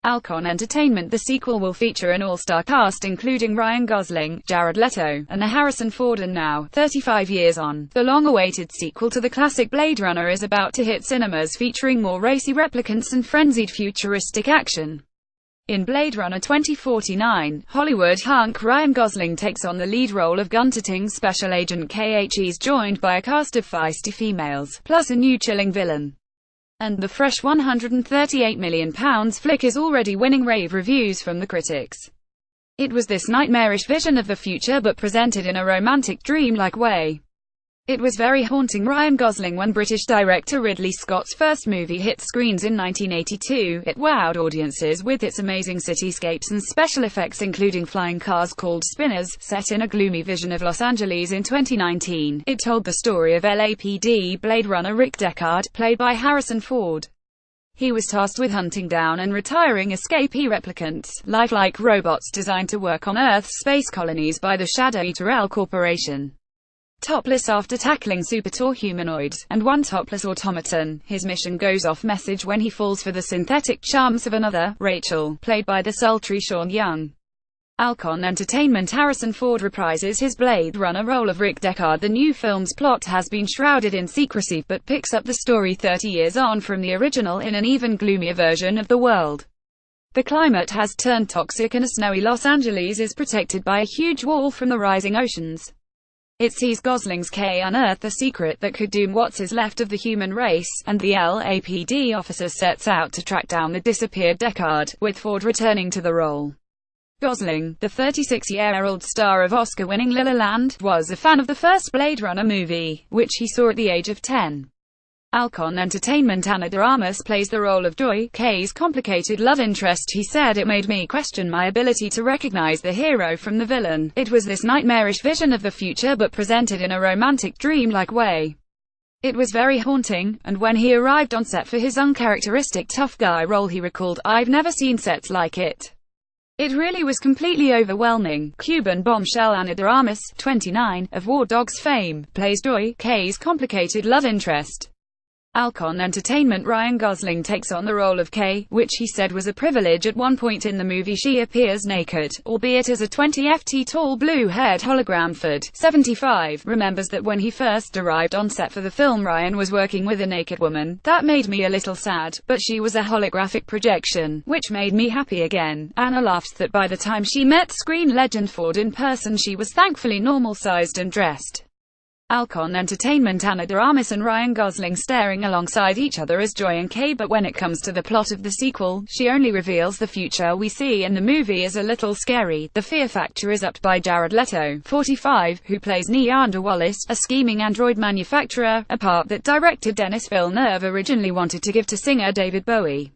ALCON Entertainment. The sequel will feature an all-star cast including Ryan Gosling, Jared Leto, and Harrison Ford, and now, 35 years on, the long-awaited sequel to the classic Blade Runner is about to hit cinemas, featuring more racy replicants and frenzied futuristic action. In Blade Runner 2049, Hollywood hunk Ryan Gosling takes on the lead role of guntoting special agent K.He. He's joined by a cast of feisty females, plus a new chilling villain. And the fresh £138 million flick is already winning rave reviews from the critics. It was this nightmarish vision of the future, but presented in a romantic, dreamlike way. It was very haunting. Ryan Gosling When British director Ridley Scott's first movie hit screens in 1982. It wowed audiences with its amazing cityscapes and special effects, including flying cars called spinners, set in a gloomy vision of Los Angeles in 2019. It told the story of LAPD Blade Runner Rick Deckard, played by Harrison Ford. He was tasked with hunting down and retiring escapee replicants, lifelike robots designed to work on Earth's space colonies by the shadowy Tyrell Corporation. Topless After tackling supertough humanoids, and one topless automaton, his mission goes off message when he falls for the synthetic charms of another, Rachael, played by the sultry Sean Young. ALCON Entertainment. Harrison Ford reprises his Blade Runner role of Rick Deckard. The new film's plot has been shrouded in secrecy, but picks up the story 30 years on from the original in an even gloomier version of the world. The climate has turned toxic and a snowy Los Angeles is protected by a huge wall from the rising oceans. It sees Gosling's K unearth a secret that could doom what's is left of the human race, and the LAPD officer sets out to track down the disappeared Deckard, with Ford returning to the role. Gosling, the 36-year-old star of Oscar-winning La La Land, was a fan of the first Blade Runner movie, which he saw at the age of 10. ALCON Entertainment. Ana de Armas plays the role of Joy, K.'s complicated love interest. He said, "It made me question my ability to recognize the hero from the villain. It was this nightmarish vision of the future, but presented in a romantic, dreamlike way. It was very haunting, and when he arrived on set for his uncharacteristic tough guy role he recalled, I've never seen sets like it. It really was completely overwhelming." Cuban bombshell Ana de Armas, 29, of War Dogs fame, plays Joy, K.'s complicated love interest. ALCON Entertainment. Ryan Gosling takes on the role of K, which he said was a privilege. At one point in the movie she appears naked, albeit as a 20 ft tall blue-haired hologram. Ford, 75, remembers that when he first arrived on set for the film Ryan was working with a naked woman. "That made me a little sad, but she was a holographic projection, which made me happy again." Anna laughs that by the time she met screen legend Ford in person she was thankfully normal-sized and dressed. ALCON Entertainment. Ana de Armas and Ryan Gosling staring alongside each other as Joy and K, but when it comes to the plot of the sequel, she only reveals the future we see in the movie is a little scary. The fear factor is upped by Jared Leto, 45, who plays Neander Wallace, a scheming android manufacturer, a part that director Denis Villeneuve originally wanted to give to singer David Bowie.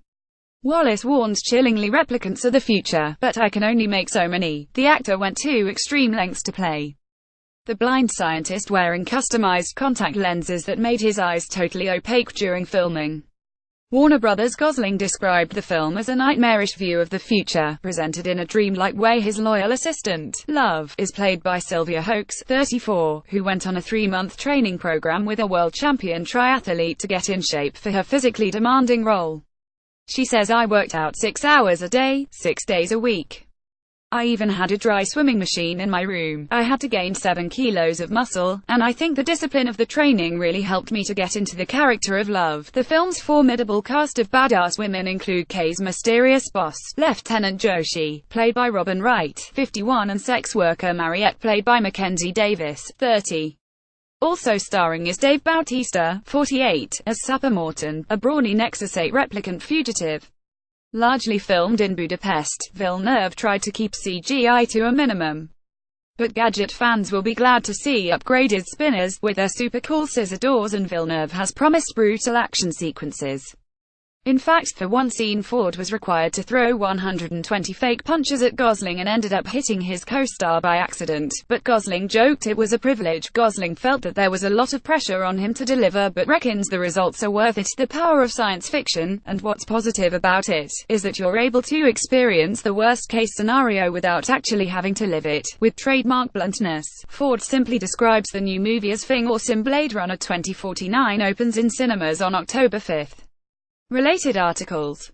Wallace warns chillingly, "Replicants are the future, but I can only make so many." The actor went to extreme lengths to play the blind scientist, wearing customized contact lenses that made his eyes totally opaque during filming. Warner Brothers. Gosling described the film as a nightmarish view of the future, presented in a dreamlike way. His loyal assistant, Love, is played by Sylvia Hoeks, 34, who went on a 3-month training program with a world champion triathlete to get in shape for her physically demanding role. She says, "I worked out 6 hours a day, 6 days a week. I even had a dry swimming machine in my room. I had to gain 7 kilos of muscle, and I think the discipline of the training really helped me to get into the character of Love." The film's formidable cast of badass women include K's mysterious boss, Lieutenant Joshi, played by Robin Wright, 51, and sex worker Mariette, played by Mackenzie Davis, 30. Also starring is Dave Bautista, 48, as Sapper Morton, a brawny Nexus 8 replicant fugitive. Largely filmed in Budapest, Villeneuve tried to keep CGI to a minimum. But gadget fans will be glad to see upgraded spinners, with their super cool scissor doors, and Villeneuve has promised brutal action sequences. In fact, for one scene Ford was required to throw 120 fake punches at Gosling and ended up hitting his co-star by accident, but Gosling joked it was a privilege. Gosling felt that there was a lot of pressure on him to deliver, but reckons the results are worth it. The power of science fiction, and what's positive about it, is that you're able to experience the worst-case scenario without actually having to live it. With trademark bluntness, Ford simply describes the new movie as "Fing awesome." Blade Runner 2049 opens in cinemas on October 5. Related articles.